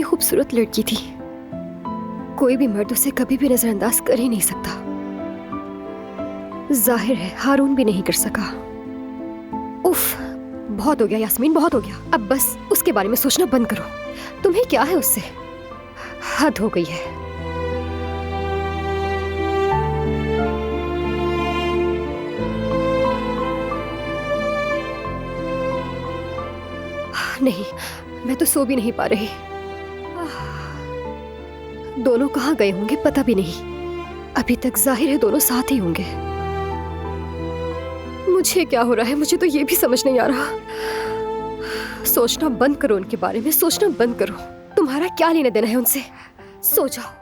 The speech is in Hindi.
कितनी खूबसूरत लड़की थी, कोई भी मर्द उसे कभी भी नजरअंदाज कर ही नहीं सकता। जाहिर है हारून भी नहीं कर सका। उफ, बहुत हो गया यास्मीन, बहुत हो गया। अब बस उसके बारे में सोचना बंद करो। तुम्हें क्या है उससे? हद हो गई है। नहीं, मैं तो सो भी नहीं पा रही। दोनों कहाँ गए होंगे पता भी नहीं। अभी तक जाहिर है दोनों साथ ही होंगे। मुझे क्या हो रहा है, मुझे तो ये भी समझ नहीं आ रहा। सोचना बंद करो उनके बारे में, सोचना बंद करो। तुम्हारा क्या लेना देना है उनसे? सो जाओ।